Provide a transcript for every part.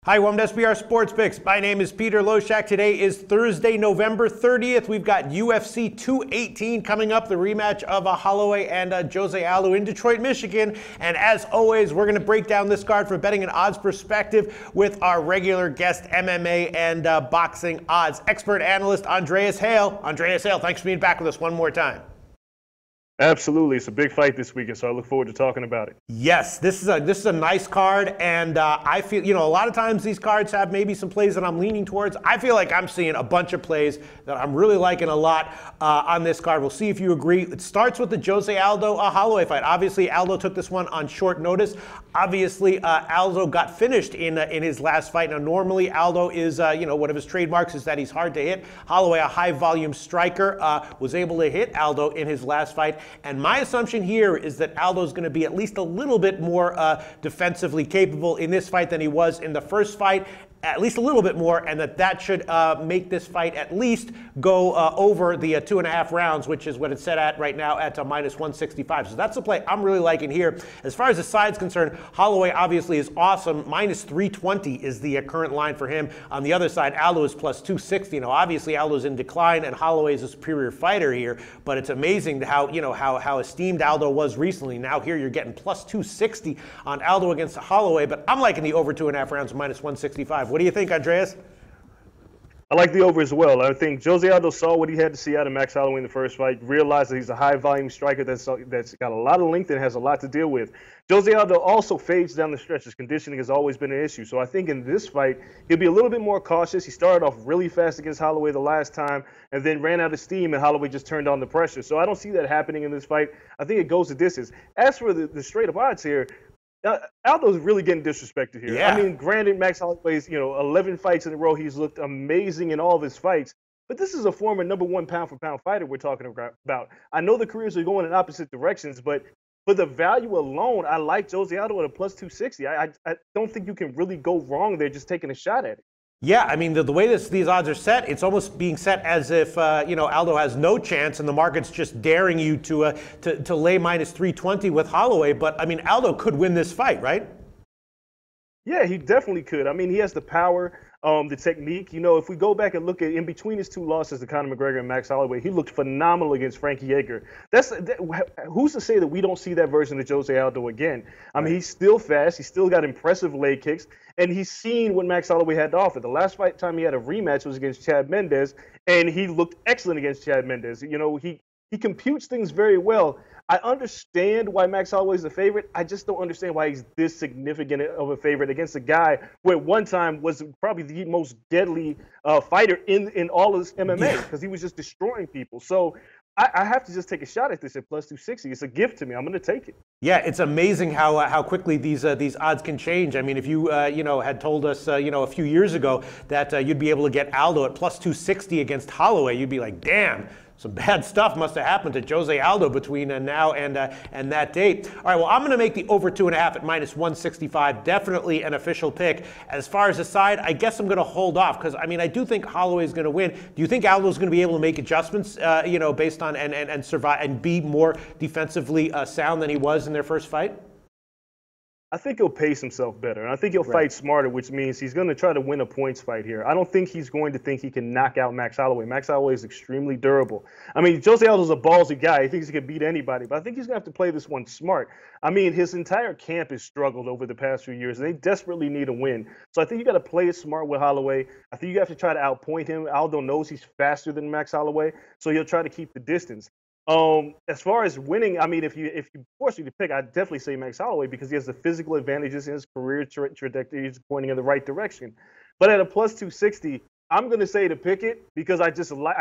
Hi, welcome to SBR Sports Picks. My name is Peter Loshak. Today is Thursday, November 30th. We've got UFC 218 coming up, the rematch of Holloway and Jose Aldo in Detroit, Michigan. And as always, we're going to break down this card from betting and odds perspective with our regular guest MMA and boxing odds expert analyst, Andreas Hale. Andreas Hale, thanks for being back with us one more time. Absolutely. It's a big fight this weekend, so I look forward to talking about it. Yes, this is a nice card, and I feel, a lot of times these cards have maybe some plays that I'm leaning towards. I feel like I'm seeing a bunch of plays that I'm really liking a lot on this card. We'll see if you agree. It starts with the Jose Aldo Holloway fight. Obviously, Aldo took this one on short notice. Obviously, Aldo got finished in his last fight. Now, normally Aldo is, one of his trademarks is that he's hard to hit. Holloway, a high-volume striker, was able to hit Aldo in his last fight. And my assumption here is that Aldo's going to be at least a little bit more defensively capable in this fight than he was in the first fight. At least a little bit more, and that should make this fight at least go over the 2.5 rounds, which is what it's set at right now at minus 165. So that's the play I'm really liking here. As far as the side's concerned, Holloway obviously is awesome. Minus 320 is the current line for him. On the other side, Aldo is plus 260. Now, obviously, Aldo's in decline, and Holloway is a superior fighter here, but it's amazing how esteemed Aldo was recently. Now here you're getting plus 260 on Aldo against Holloway, but I'm liking the over 2.5 rounds, minus 165. What do you think, Andreas? I like the over as well. I think Jose Aldo saw what he had to see out of Max Holloway in the first fight, realized that he's a high-volume striker that's got a lot of length and has a lot to deal with. Jose Aldo also fades down the stretch. His conditioning has always been an issue. So I think in this fight, he'll be a little bit more cautious. He started off really fast against Holloway the last time and then ran out of steam, and Holloway just turned on the pressure. So I don't see that happening in this fight. I think it goes the distance. As for the straight-up odds here, Aldo's really getting disrespected here. Yeah. I mean, granted, Max Holloway's, 11 fights in a row. He's looked amazing in all of his fights. But this is a former #1 pound-for-pound fighter we're talking about. I know the careers are going in opposite directions, but for the value alone, I like Jose Aldo at a plus 260. I don't think you can really go wrong there just taking a shot at it. Yeah, I mean, the way these odds are set, it's almost being set as if, Aldo has no chance and the market's just daring you to lay minus 320 with Holloway. But, I mean, Aldo could win this fight, right? Yeah, he definitely could. I mean, he has the power, the technique. If we go back and look at in between his two losses to Conor McGregor and Max Holloway, he looked phenomenal against Frankie Edgar. Who's to say that we don't see that version of Jose Aldo again? I mean, he's still fast. He's still got impressive leg kicks. And he's seen what Max Holloway had to offer. The last fight time he had a rematch was against Chad Mendes, and he looked excellent against Chad Mendes. He computes things very well. I understand why Max Holloway is a favorite. I just don't understand why he's this significant of a favorite against a guy who at one time was probably the most deadly fighter in all of MMA because he was just destroying people. So I have to just take a shot at this at plus 260. It's a gift to me. I'm going to take it. Yeah, it's amazing how quickly these odds can change. I mean, if you had told us a few years ago that you'd be able to get Aldo at plus 260 against Holloway, you'd be like, damn. Some bad stuff must have happened to Jose Aldo between now and that date. All right, well, I'm going to make the over 2.5 at minus 165. Definitely an official pick. As far as the side, I guess I'm going to hold off because, I mean, I do think Holloway is going to win. Do you think Aldo's going to be able to make adjustments, based on and survive and be more defensively sound than he was in their first fight? I think he'll pace himself better, and I think he'll fight smarter, which means he's going to try to win a points fight here. I don't think he's going to think he can knock out Max Holloway. Max Holloway is extremely durable. I mean, Jose Aldo's a ballsy guy. He thinks he can beat anybody, but I think he's going to have to play this one smart. I mean, his entire camp has struggled over the past few years, and they desperately need a win. So I think you got to play it smart with Holloway. I think you have to try to outpoint him. Aldo knows he's faster than Max Holloway, so he'll try to keep the distance. As far as winning, I mean, if you force me to pick, I'd definitely say Max Holloway because he has the physical advantages in his career trajectory. He's pointing in the right direction. But at a plus 260, I'm going to say to pick it because I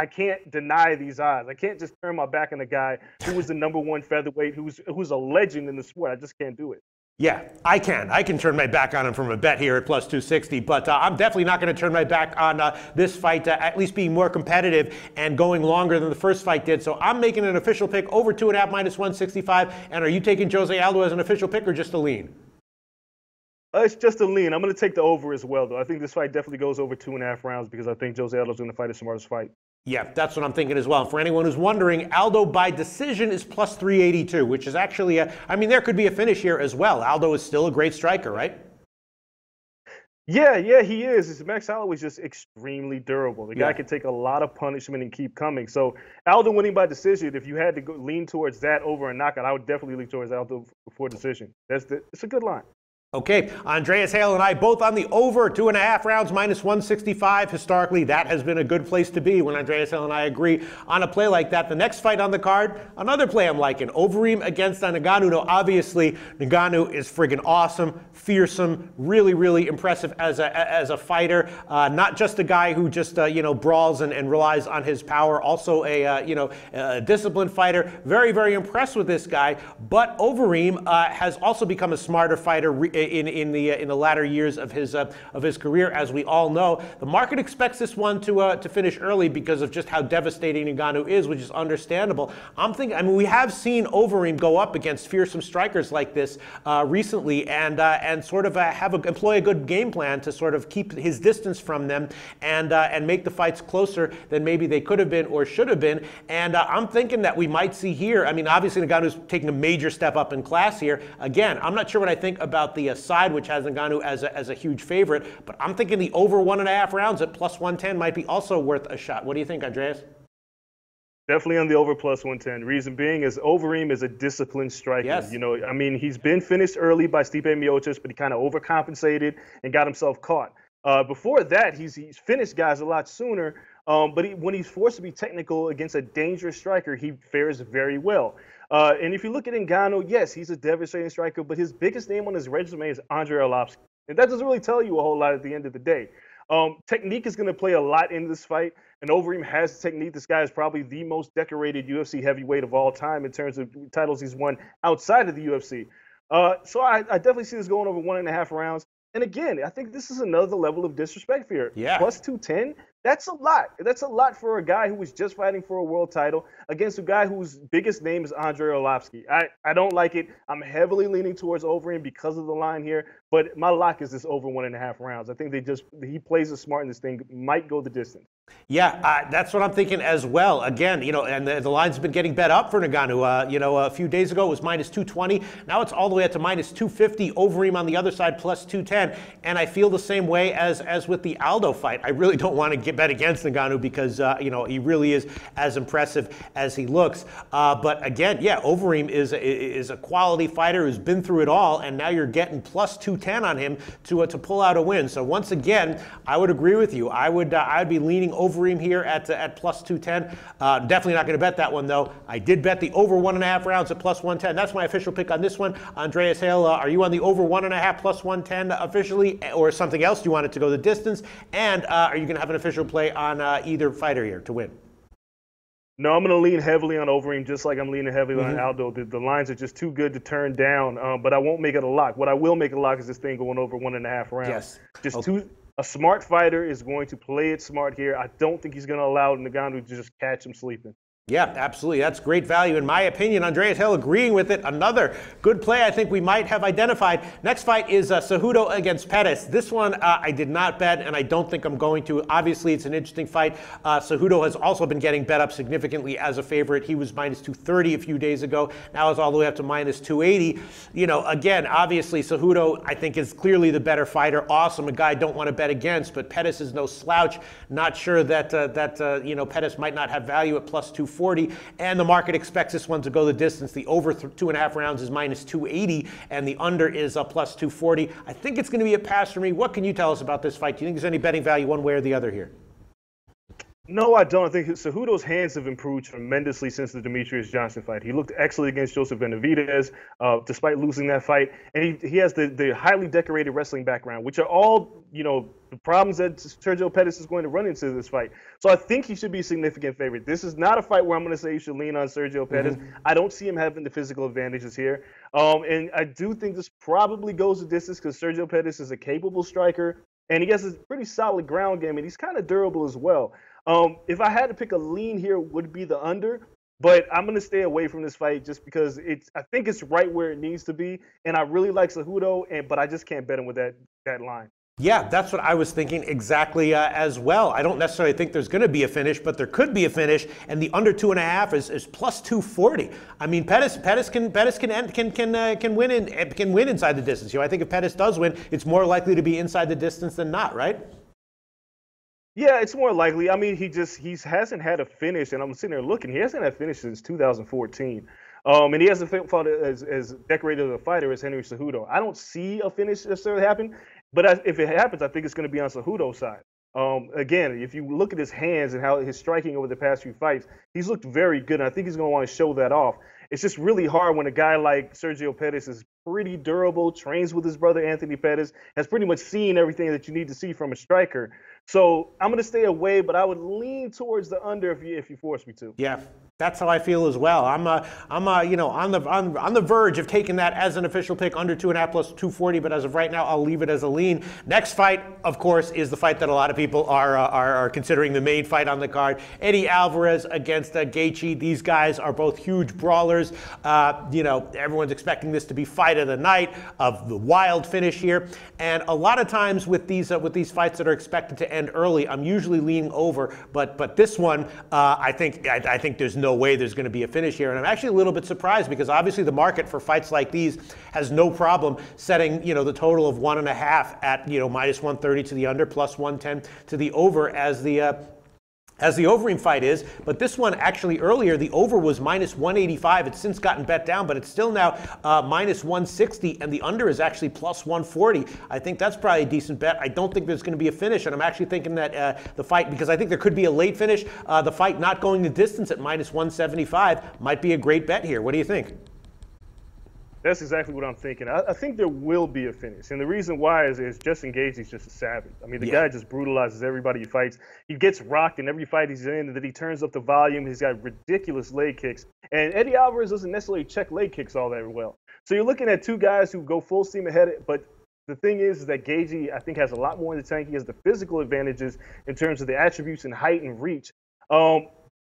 can't deny these odds. I can't just turn my back on a guy who was the #1 featherweight, who's a legend in the sport. I just can't do it. Yeah, I can turn my back on him from a bet here at plus 260, but I'm definitely not going to turn my back on this fight, at least being more competitive and going longer than the first fight did. So I'm making an official pick over 2.5 minus 165. And are you taking Jose Aldo as an official pick or just a lean? It's just a lean. I'm going to take the over as well, though. I think this fight definitely goes over 2.5 rounds because I think Jose Aldo's going to fight his smartest fight. Yeah, that's what I'm thinking as well. And for anyone who's wondering, Aldo by decision is plus 382, which is actually, there could be a finish here as well. Aldo is still a great striker, right? Yeah, he is. Max Holloway's just extremely durable. The guy Yeah. can take a lot of punishment and keep coming. So Aldo winning by decision, if you had to lean towards that over a knockout, I would definitely lean towards Aldo for decision. It's a good line. Okay, Andreas Hale and I both on the over 2.5 rounds, minus 165. Historically, that has been a good place to be when Andreas Hale and I agree on a play like that. The next fight on the card, another play I'm liking. Overeem against Ngannou. Now, obviously, Ngannou is friggin' awesome, fearsome, really, really impressive as a fighter. Not just a guy who just, brawls and relies on his power. Also a disciplined fighter. Very, very impressed with this guy. But Overeem has also become a smarter fighter in the latter years of his career, as we all know. The market expects this one to finish early because of just how devastating Ngannou is, which is understandable. We have seen Overeem go up against fearsome strikers like this recently, and sort of employ a good game plan to sort of keep his distance from them and make the fights closer than maybe they could have been or should have been. And I'm thinking that we might see here. I mean, obviously Ngannou's taking a major step up in class here. Again, I'm not sure what I think about the side, which has Ngannou as a huge favorite, but I'm thinking the over 1.5 rounds at plus 110 might be also worth a shot. What do you think, Andreas? Definitely on the over plus 110. Reason being is Overeem is a disciplined striker. Yes. He's been finished early by Stipe Miocic, but he kind of overcompensated and got himself caught. Before that, he's finished guys a lot sooner. But when he's forced to be technical against a dangerous striker, he fares very well. And if you look at Ngannou, yes, he's a devastating striker, but his biggest name on his resume is Andrei Arlovski. And that doesn't really tell you a whole lot at the end of the day. Technique is going to play a lot in this fight, and Overeem has technique. This guy is probably the most decorated UFC heavyweight of all time in terms of titles he's won outside of the UFC. So I definitely see this going over 1.5 rounds. And again, I think this is another level of disrespect here. Yeah. Plus 210, that's a lot. That's a lot for a guy who was just fighting for a world title against a guy whose biggest name is Andrei Arlovski. I don't like it. I'm heavily leaning towards Overeem because of the line here, but my lock is this over 1.5 rounds. I think he plays it smart in this thing, might go the distance. Yeah, that's what I'm thinking as well. Again, and the line's been getting bet up for Ngannou. A few days ago it was minus 220. Now it's all the way up to minus 250. Overeem on the other side plus 210. And I feel the same way as with the Aldo fight. I really don't want to bet against Ngannou because he really is as impressive as he looks. But again, yeah, Overeem is a quality fighter who's been through it all, and now you're getting plus 210 on him to pull out a win. So once again, I would agree with you. I'd be leaning Overeem here at plus 210. Definitely not going to bet that one, though. I did bet the over 1.5 rounds at plus 110. That's my official pick on this one. Andreas Hale, are you on the over 1.5 plus 110 officially, or something else? Do you want it to go the distance? And are you going to have an official play on either fighter here to win? No, I'm going to lean heavily on Overeem, just like I'm leaning heavily on Aldo. The lines are just too good to turn down, but I won't make it a lock. What I will make a lock is this thing going over 1.5 rounds. Yes. A smart fighter is going to play it smart here. I don't think he's going to allow Ngannou to just catch him sleeping. Yeah, absolutely. That's great value in my opinion. Andreas Hale agreeing with it. Another good play I think we might have identified. Next fight is Cejudo against Pettis. This one I did not bet, and I don't think I'm going to. Obviously, it's an interesting fight. Cejudo has also been getting bet up significantly as a favorite. He was minus 230 a few days ago. Now it's all the way up to minus 280. Again, obviously, Cejudo I think is clearly the better fighter. Awesome, a guy I don't want to bet against, but Pettis is no slouch. Not sure that Pettis might not have value at plus 240. And the market expects this one to go the distance. The over 2.5 rounds is minus 280, and the under is plus 240. I think it's going to be a pass for me. What can you tell us about this fight? Do you think there's any betting value one way or the other here? No, I don't. I think Cejudo's hands have improved tremendously since the Demetrius Johnson fight. He looked excellent against Joseph Benavidez, despite losing that fight. And he has the highly decorated wrestling background, which are all, the problems that Sergio Pettis is going to run into this fight. So I think he should be a significant favorite. This is not a fight where I'm going to say you should lean on Sergio Pettis. I don't see him having the physical advantages here. And I do think this probably goes the distance because Sergio Pettis is a capable striker, and he has a pretty solid ground game, and he's kind of durable as well. If I had to pick a lean here, it would be the under, but I'm going to stay away from this fight just because I think it's right where it needs to be, and I really like Cejudo, but I just can't bet him with that line. Yeah, that's what I was thinking exactly as well. I don't necessarily think there's going to be a finish, but there could be a finish, and the under 2.5 is plus 240. I mean, Pettis can win inside the distance. I think if Pettis does win, it's more likely to be inside the distance than not, right? Yeah, it's more likely. I mean, he hasn't had a finish, and I'm sitting there looking. He hasn't had a finish since 2014. And he hasn't fought as decorated a fighter as Henry Cejudo. I don't see a finish necessarily happen, but if it happens, I think it's going to be on Cejudo's side. Again, if you look at his hands and how his striking over the past few fights, he's looked very good, and I think he's going to want to show that off. It's just really hard when a guy like Sergio Pettis is pretty durable, trains with his brother Anthony Pettis, has pretty much seen everything that you need to see from a striker. So I'm going to stay away, but I would lean towards the under if you force me to. Yeah. That's how I feel as well. I'm on the verge of taking that as an official pick, under 2.5 plus 240. But as of right now, I'll leave it as a lean. Next fight, of course, is the fight that a lot of people are considering the main fight on the card. Eddie Alvarez against Gaethje. These guys are both huge brawlers. Everyone's expecting this to be fight of the night, of the wild finish here. And a lot of times with these fights that are expected to end early, I'm usually leaning over. But this one, I think there's no way there's going to be a finish here. And I'm actually a little bit surprised because obviously the market for fights like these has no problem setting, the total of 1.5 at, minus 130 to the under, plus 110 to the over as the Overeem fight is. But this one actually earlier, the over was minus 185. It's since gotten bet down, but it's still now minus 160, and the under is actually plus 140. I think that's probably a decent bet. I don't think there's going to be a finish, and I'm actually thinking that the fight, because I think there could be a late finish, the fight not going the distance at minus 175 might be a great bet here. What do you think? That's exactly what I'm thinking. I think there will be a finish. And the reason why is Justin Gaethje's just a savage. I mean, the guy just brutalizes everybody he fights. He gets rocked in every fight he's in, and then he turns up the volume. He's got ridiculous leg kicks. And Eddie Alvarez doesn't necessarily check leg kicks all that well. So you're looking at two guys who go full steam ahead. But the thing is that Gaethje, I think, has a lot more in the tank. He has the physical advantages in terms of the attributes and height and reach.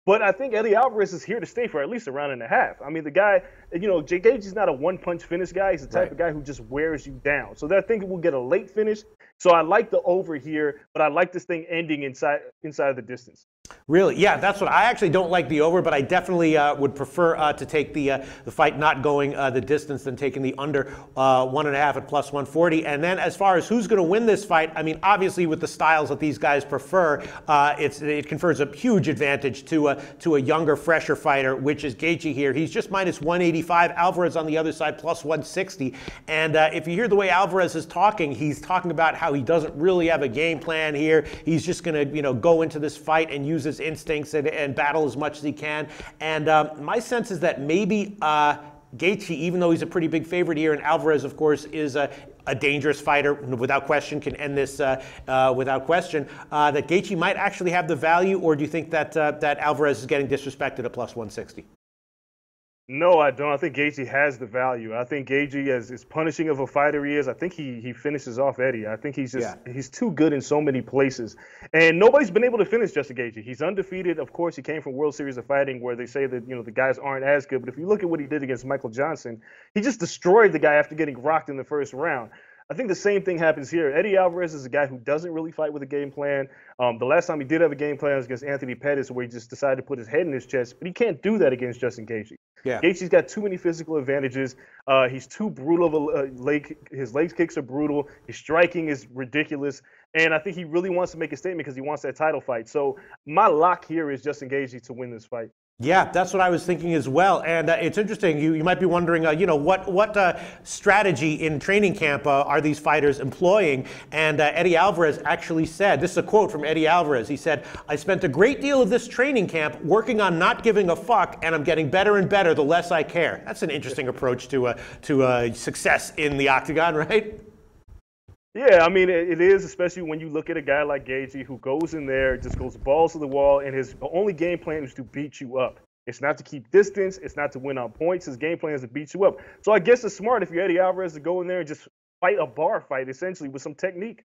But I think Eddie Alvarez is here to stay for at least a round and a half. I mean, the guy, Gaethje's not a one-punch finish guy. He's the type of guy who just wears you down. So I think we'll get a late finish. So I like the over here, but I like this thing ending inside the distance. Really? Yeah, that's what I actually don't like the over, but I definitely would prefer to take the fight not going the distance than taking the under 1.5 at plus 140. And then as far as who's going to win this fight, I mean, obviously with the styles that these guys prefer, it confers a huge advantage to a younger, fresher fighter, which is Gaethje here. He's just minus 185. Alvarez on the other side plus 160. And if you hear the way Alvarez is talking, he's talking about how he doesn't really have a game plan here. He's just going to go into this fight and use his instincts and battle as much as he can. And my sense is that maybe Gaethje, even though he's a pretty big favorite here, and Alvarez, of course, is a dangerous fighter, without question, can end this without question, that Gaethje might actually have the value, or do you think that Alvarez is getting disrespected at plus 160? No, I don't. I think Gaethje has the value. I think Gaethje, as punishing of a fighter he is, I think he finishes off Eddie. I think he's too good in so many places. And nobody's been able to finish Justin Gaethje. He's undefeated. Of course, he came from World Series of Fighting where they say that, the guys aren't as good. But if you look at what he did against Michael Johnson, he just destroyed the guy after getting rocked in the first round. I think the same thing happens here. Eddie Alvarez is a guy who doesn't really fight with a game plan. The last time he did have a game plan was against Anthony Pettis, where he just decided to put his head in his chest. But he can't do that against Justin Gaethje. Yeah. Gaethje's got too many physical advantages. He's too brutal of a leg. His leg kicks are brutal. His striking is ridiculous. And I think he really wants to make a statement because he wants that title fight. So my lock here is Justin Gaethje to win this fight. Yeah, that's what I was thinking as well. And it's interesting. You might be wondering, what strategy in training camp are these fighters employing? And Eddie Alvarez actually said, this is a quote from Eddie Alvarez. He said, "I spent a great deal of this training camp working on not giving a fuck, and I'm getting better and better the less I care." That's an interesting approach to success in the octagon, right? Yeah, I mean, it is, especially when you look at a guy like Gaethje who goes in there, just goes balls to the wall, and his only game plan is to beat you up. It's not to keep distance. It's not to win on points. His game plan is to beat you up. So I guess it's smart if you're Eddie Alvarez to go in there and just fight a bar fight, essentially, with some technique.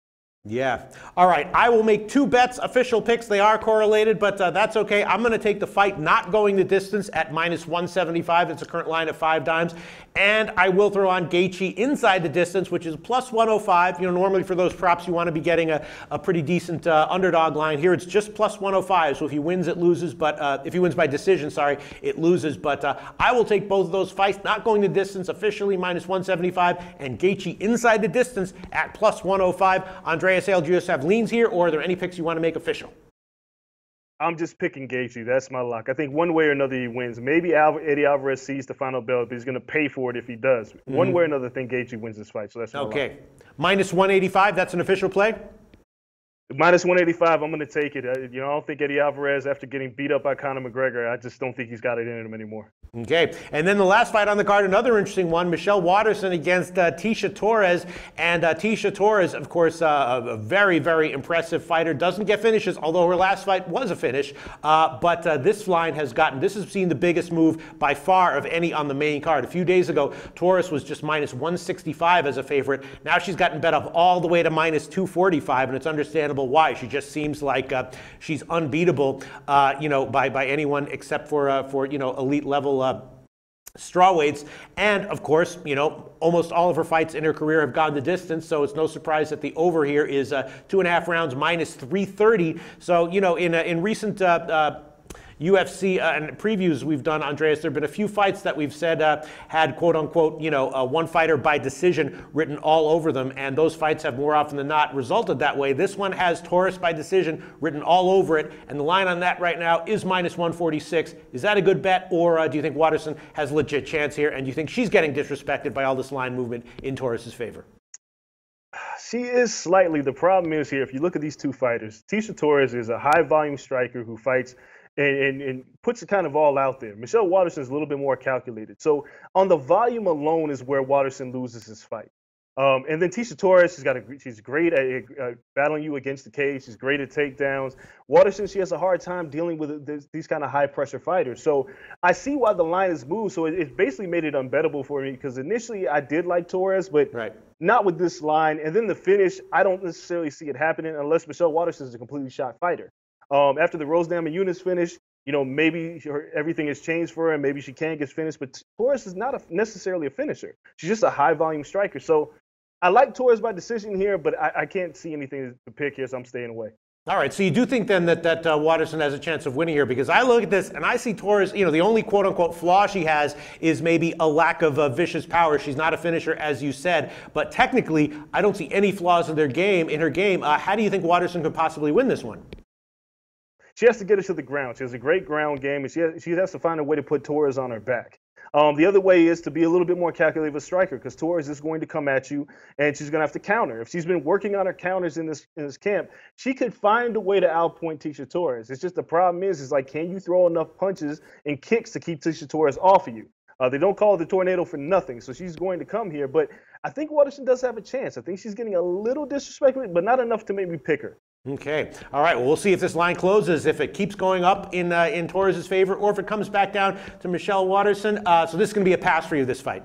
Yeah. All right. I will make two bets, official picks. They are correlated, but that's okay. I'm going to take the fight not going the distance at -175. It's a current line of 5 dimes. And I will throw on Gaethje inside the distance, which is +105. You know, normally for those props, you want to be getting a pretty decent underdog line. Here, it's just +105. So if he wins, it loses. But if he wins by decision, sorry, it loses. But I will take both of those fights not going the distance, officially -175, and Gaethje inside the distance at +105. Andreas Hale, do you just have leans here, or are there any picks you want to make official? I'm just picking Gaethje. That's my lock. I think one way or another he wins. Maybe Eddie Alvarez sees the final belt, but he's going to pay for it if he does. One way or another, I think Gaethje wins this fight. So that's my lock. Okay. -185, that's an official play? -185, I'm going to take it. I don't think Eddie Alvarez, after getting beat up by Conor McGregor, I just don't think he's got it in him anymore. Okay, and then the last fight on the card, another interesting one, Michelle Waterson against Tecia Torres. And Tecia Torres, of course, a very, very impressive fighter. Doesn't get finishes, although her last fight was a finish. But this line has seen the biggest move by far of any on the main card. A few days ago, Torres was just -165 as a favorite. Now she's gotten bet up all the way to -245, and it's understandable why. She just seems like she's unbeatable, by anyone except for elite level strawweights. And of course, almost all of her fights in her career have gone the distance, so it's no surprise that the over here is 2.5 rounds -330. So in recent UFC and previews we've done, Andreas, there have been a few fights that we've said had quote unquote, one fighter by decision written all over them, and those fights have more often than not resulted that way. This one has Torres by decision written all over it, and the line on that right now is -146. Is that a good bet, or do you think Waterson has a legit chance here, and do you think she's getting disrespected by all this line movement in Torres' favor? She is slightly. The problem is here, if you look at these two fighters, Tecia Torres is a high-volume striker who fights and puts it kind of all out there. Michelle Waterson is a little bit more calculated. So on the volume alone is where Waterson loses his fight. And then Tecia Torres, she's great at battling you against the cage. She's great at takedowns. Waterson, she has a hard time dealing with these kind of high-pressure fighters. So I see why the line is moved. So it basically made it unbettable for me, because initially I did like Torres, but not with this line. And then the finish, I don't necessarily see it happening unless Michelle Waterson is a completely shot fighter. After the Rosedam and Eunice finish, maybe everything has changed for her, and maybe she can get finished. But Torres is not necessarily a finisher. She's just a high-volume striker. So I like Torres by decision here, but I can't see anything to pick here, so I'm staying away. All right, so you do think then that Waterson has a chance of winning here? Because I look at this and I see Torres, the only quote-unquote flaw she has is maybe a lack of vicious power. She's not a finisher, as you said, but technically I don't see any flaws in her game. How do you think Waterson could possibly win this one? She has to get her to the ground. She has a great ground game, and she has to find a way to put Torres on her back. The other way is to be a little bit more calculated of a striker, because Torres is going to come at you, and she's going to have to counter. If she's been working on her counters in this camp, she could find a way to outpoint Tecia Torres. It's just the problem is like, can you throw enough punches and kicks to keep Tecia Torres off of you? They don't call it the tornado for nothing, so she's going to come here. But I think Waterson does have a chance. I think she's getting a little disrespectful, but not enough to make me pick her. Okay. All right. Well, we'll see if this line closes, if it keeps going up in Torres' favor, or if it comes back down to Michelle Waterson. So this is going to be a pass for you, this fight.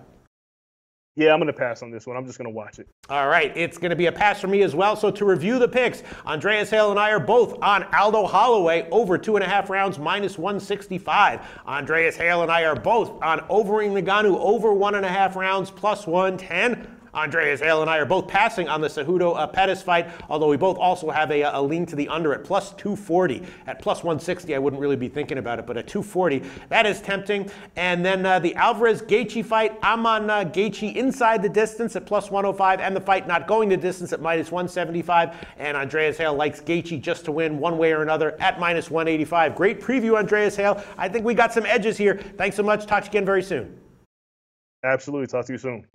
Yeah, I'm going to pass on this one. I'm just going to watch it. All right. It's going to be a pass for me as well. So to review the picks, Andreas Hale and I are both on Aldo Holloway over 2.5 rounds -165. Andreas Hale and I are both on Overeem Ngannou over 1.5 rounds +110. Andreas Hale and I are both passing on the Cejudo Pettis fight, although we both also have a lean to the under at +240. At +160, I wouldn't really be thinking about it, but at 240, that is tempting. And then the Alvarez Gaethje fight, I'm on Gaethje inside the distance at +105, and the fight not going the distance at -175. And Andreas Hale likes Gaethje just to win one way or another at -185. Great preview, Andreas Hale. I think we got some edges here. Thanks so much. Talk to you again very soon. Absolutely. Talk to you soon.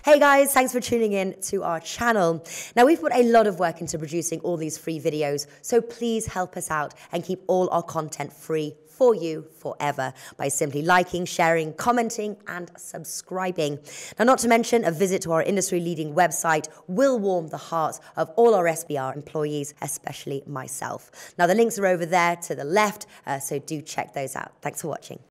Hey guys, thanks for tuning in to our channel. Now, we've put a lot of work into producing all these free videos, so please help us out and keep all our content free for you forever by simply liking, sharing, commenting, and subscribing. Now, not to mention, a visit to our industry-leading website will warm the hearts of all our SBR employees, especially myself. Now, the links are over there to the left, so do check those out. Thanks for watching.